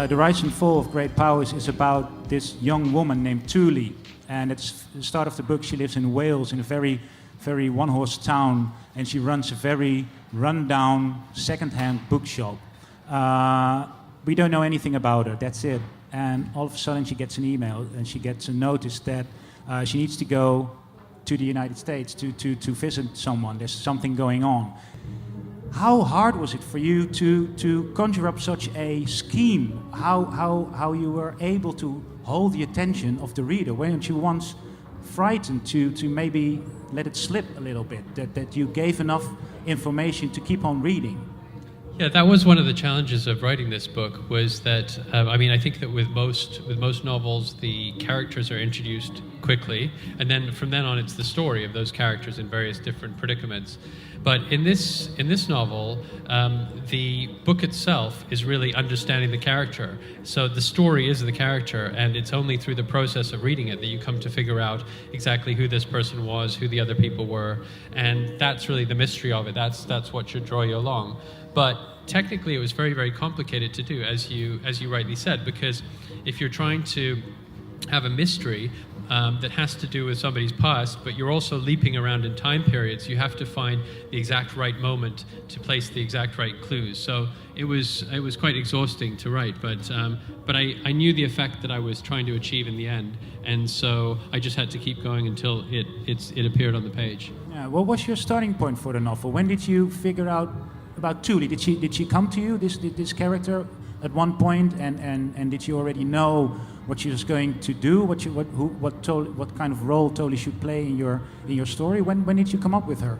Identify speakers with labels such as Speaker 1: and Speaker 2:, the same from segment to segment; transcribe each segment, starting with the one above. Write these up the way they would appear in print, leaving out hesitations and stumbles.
Speaker 1: The Rise and Fall of Great Powers is about this young woman named Thule. And at the start of the book, she lives in Wales in a very, very one-horse town. And she runs a very run-down second-hand bookshop. We don't know anything about her, that's it. And all of a sudden she gets an email and she gets a notice that she needs to go to the United States to visit someone. There's something going on. How hard was it for you to conjure up such a scheme? How you were able to hold the attention of the reader? Weren't you once frightened to maybe let it slip a little bit, that you gave enough information to keep on reading?
Speaker 2: Yeah, that was one of the challenges of writing this book, was that, I think that with most novels, the characters are introduced quickly, and then from then on it's the story of those characters in various different predicaments. But in this novel, the book itself is really understanding the character. So the story is the character, and it's only through the process of reading it that you come to figure out exactly who this person was, who the other people were, and that's really the mystery of it. That's what should draw you along. But technically, it was very, very complicated to do, as you rightly said, because if you're trying to have a mystery that has to do with somebody's past, but you're also leaping around in time periods, you have to find the exact right moment to place the exact right clues. So it was quite exhausting to write, but I knew the effect that I was trying to achieve in the end, and so I just had to keep going until it appeared on the page.
Speaker 1: Yeah. What was your starting point for the novel? When did you figure out about Thule? Did she come to you, this character, at one point, and did you already know what she was going to do? What kind of role Thule should play in your story? When did you come up with her?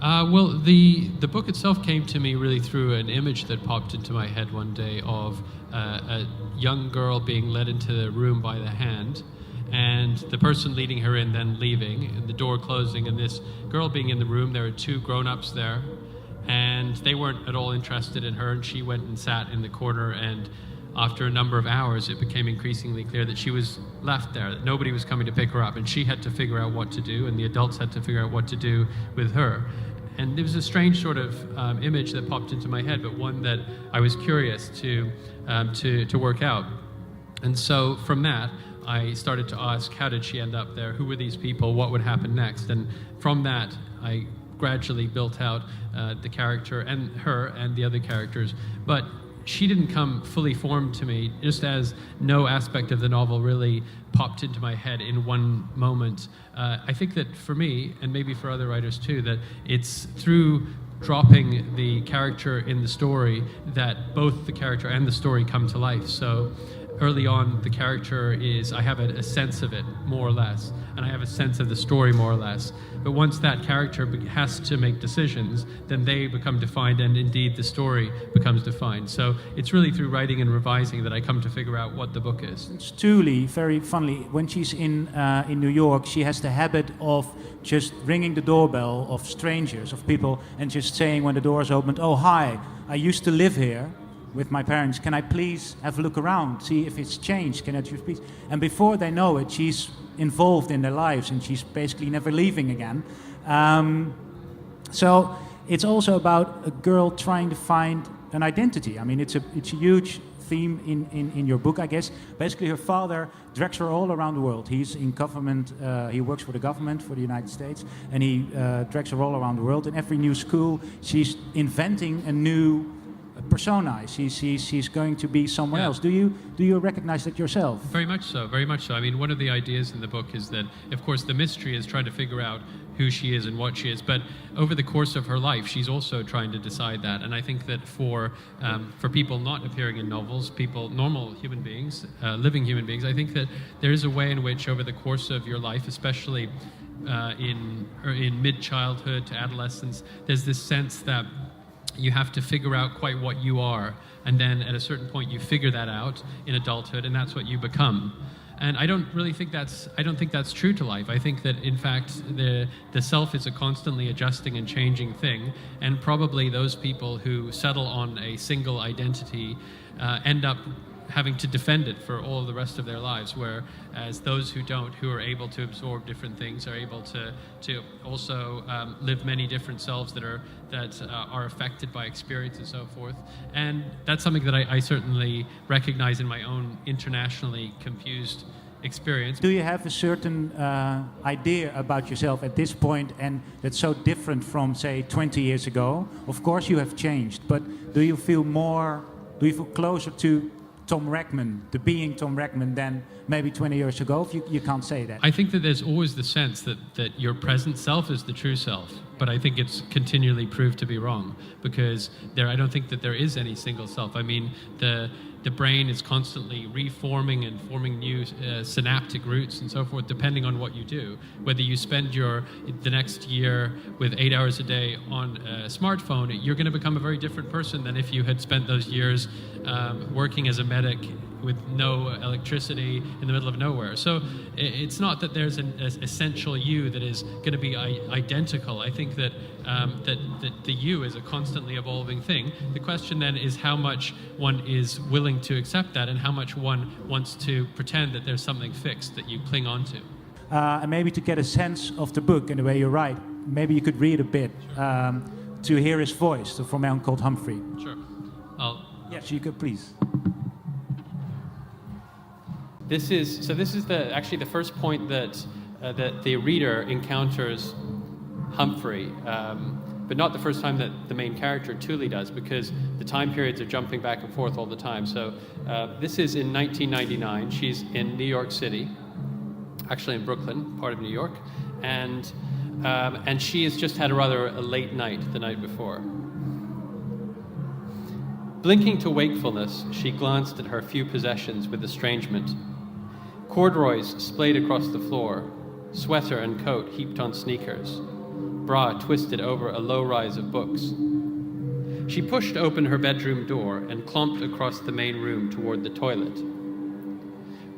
Speaker 2: Well, the book itself came to me really through an image that popped into my head one day of a young girl being led into the room by the hand, and the person leading her in then leaving, and the door closing, and this girl being in the room. There were two grown-ups there, and they weren't at all interested in her, and she went and sat in the corner, and after a number of hours it became increasingly clear that she was left there, that nobody was coming to pick her up, and she had to figure out what to do, and the adults had to figure out what to do with her. And there was a strange sort of image that popped into my head, but one that I was curious to work out. And so from that, I started to ask, how did she end up there? Who were these people? What would happen next? And from that, I gradually built out the character and her and the other characters. But she didn't come fully formed to me, just as no aspect of the novel really popped into my head in one moment. I think that for me, and maybe for other writers too, that it's through dropping the character in the story that both the character and the story come to life. So early on, the character is, I have a sense of it, more or less, and I have a sense of the story, more or less. But once that character has to make decisions, then they become defined, and indeed the story becomes defined. So it's really through writing and revising that I come to figure out what the book is.
Speaker 1: Thule, very funnily, when she's in New York, she has the habit of just ringing the doorbell of strangers, of people, and just saying when the door is opened, "Oh, hi, I used to live here with my parents. Can I please have a look around, see if it's changed? Can I just please?" And before they know it, she's involved in their lives, and she's basically never leaving again. So it's also about a girl trying to find an identity. I mean, it's a huge theme in your book, I guess. Basically, her father drags her all around the world. He's in government. He works for the government for the United States, and he drags her all around the world. In every new school, she's inventing a new persona. She's going to be somewhere else. Do you recognize that yourself?
Speaker 2: Very much so, very much so. I mean, one of the ideas in the book is that, of course, the mystery is trying to figure out who she is and what she is, but over the course of her life, she's also trying to decide that. And I think that for people not appearing in novels, normal human beings, living human beings, I think that there is a way in which over the course of your life, especially in mid-childhood to adolescence, there's this sense that you have to figure out quite what you are, and then at a certain point you figure that out in adulthood, and that's what you become. And I don't think that's true to life. I think that in fact the self is a constantly adjusting and changing thing, and probably those people who settle on a single identity end up having to defend it for all the rest of their lives, whereas those who don't, who are able to absorb different things, are able to also live many different selves that are affected by experience and so forth. And that's something that I certainly recognize in my own internationally confused experience.
Speaker 1: Do you have a certain idea about yourself at this point, and that's so different from, say, 20 years ago? Of course you have changed, but do you feel closer to Tom Rachman, to being Tom Rachman, than maybe 20 years ago? If you can't say that.
Speaker 2: I think that there's always the sense that your present self is the true self, but I think it's continually proved to be wrong, because I don't think that there is any single self. I mean, the brain is constantly reforming and forming new synaptic roots and so forth, depending on what you do. Whether you spend the next year with 8 hours a day on a smartphone, you're going to become a very different person than if you had spent those years working as a medic with no electricity in the middle of nowhere. So it's not that there's an essential you that is going to be identical. I think that the you is a constantly evolving thing. The question then is how much one is willing to accept that, and how much one wants to pretend that there's something fixed that you cling on to.
Speaker 1: And maybe to get a sense of the book and the way you write, maybe you could read a bit to hear his voice, so from a man called Humphrey.
Speaker 2: Sure.
Speaker 1: Yes, you could, please.
Speaker 2: This is actually the first point that the reader encounters Humphrey, but not the first time that the main character Thule does, because the time periods are jumping back and forth all the time. So this is in 1999. She's in New York City, actually in Brooklyn, part of New York, and she has just had a late night the night before. Blinking to wakefulness, she glanced at her few possessions with estrangement. Corduroys splayed across the floor, sweater and coat heaped on sneakers, bra twisted over a low rise of books. She pushed open her bedroom door and clomped across the main room toward the toilet.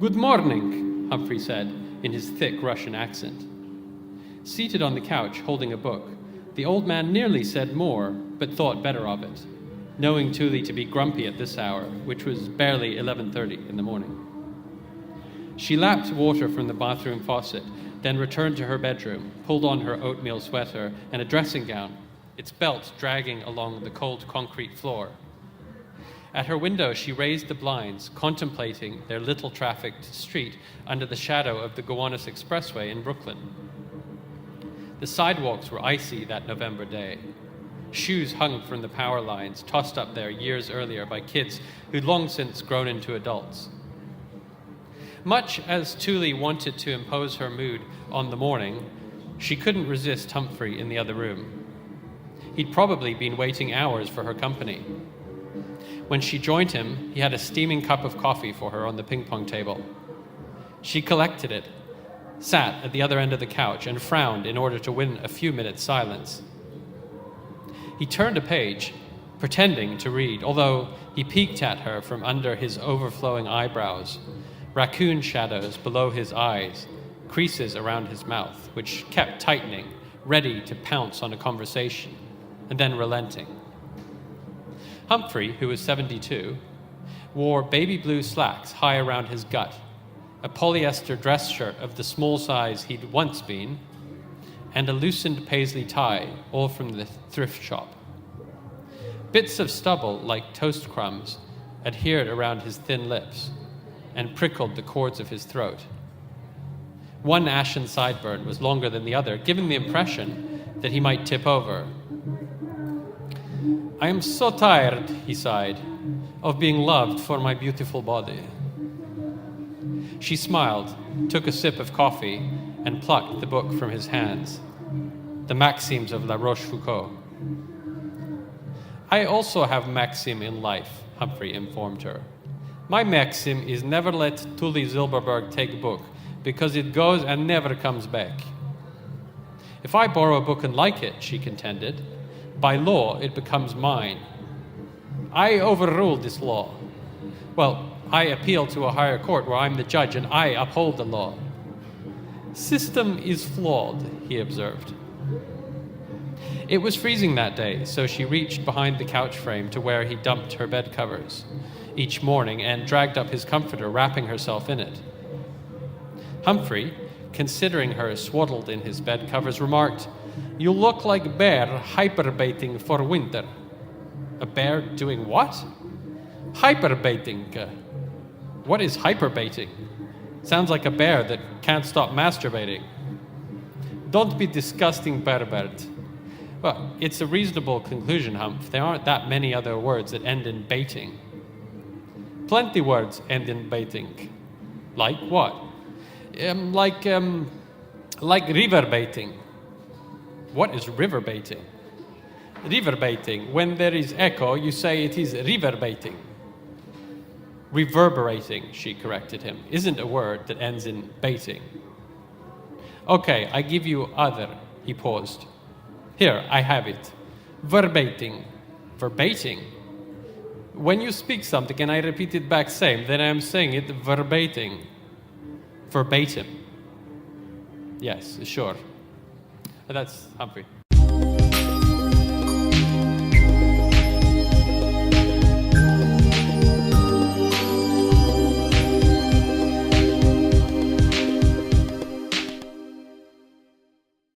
Speaker 2: "Good morning," Humphrey said in his thick Russian accent. Seated on the couch, holding a book, the old man nearly said more, but thought better of it, knowing Thule to be grumpy at this hour, which was barely 11:30 in the morning. She lapped water from the bathroom faucet, then returned to her bedroom, pulled on her oatmeal sweater and a dressing gown, its belt dragging along the cold concrete floor. At her window, she raised the blinds, contemplating their little trafficked street under the shadow of the Gowanus Expressway in Brooklyn. The sidewalks were icy that November day. Shoes hung from the power lines, tossed up there years earlier by kids who'd long since grown into adults. Much as Thule wanted to impose her mood on the morning, she couldn't resist Humphrey in the other room. He'd probably been waiting hours for her company. When she joined him, he had a steaming cup of coffee for her on the ping-pong table. She collected it, sat at the other end of the couch, and frowned in order to win a few minutes' silence. He turned a page, pretending to read, although he peeked at her from under his overflowing eyebrows, raccoon shadows below his eyes, creases around his mouth, which kept tightening, ready to pounce on a conversation, and then relenting. Humphrey, who was 72, wore baby blue slacks high around his gut, a polyester dress shirt of the small size he'd once been, and a loosened paisley tie, all from the thrift shop. Bits of stubble, like toast crumbs, adhered around his thin lips and prickled the cords of his throat. One ashen sideburn was longer than the other, giving the impression that he might tip over. "I am so tired," he sighed, "of being loved for my beautiful body." She smiled, took a sip of coffee, and plucked the book from his hands, the Maxims of La Rochefoucauld. "I also have maxim in life," Humphrey informed her. "My maxim is never let Thule Zilberberg take a book, because it goes and never comes back." "If I borrow a book and like it," she contended, "by law it becomes mine. I overrule this law. Well, I appeal to a higher court where I'm the judge and I uphold the law." "System is flawed," he observed. It was freezing that day, so she reached behind the couch frame to where he dumped her bed covers each morning and dragged up his comforter, wrapping herself in it. Humphrey, considering her swaddled in his bed covers, remarked, "You look like a bear hyperbaiting for winter." A bear doing what? Hyperbaiting. What is hyperbaiting? Sounds like a bear that can't stop masturbating. Don't be disgusting, pervert. Well, it's a reasonable conclusion, Humph. There aren't that many other words that end in baiting. Plenty words end in baiting. Like what? Like river baiting. What is river baiting? River baiting. When there is echo, you say it is river baiting. Reverberating, she corrected him, isn't a word that ends in baiting. Okay, I give you other. He paused. Here, I have it. Verbating. Verbating. When you speak something and I repeat it back same, then I am saying it verbatim. Verbatim. Yes, sure. That's Humphrey.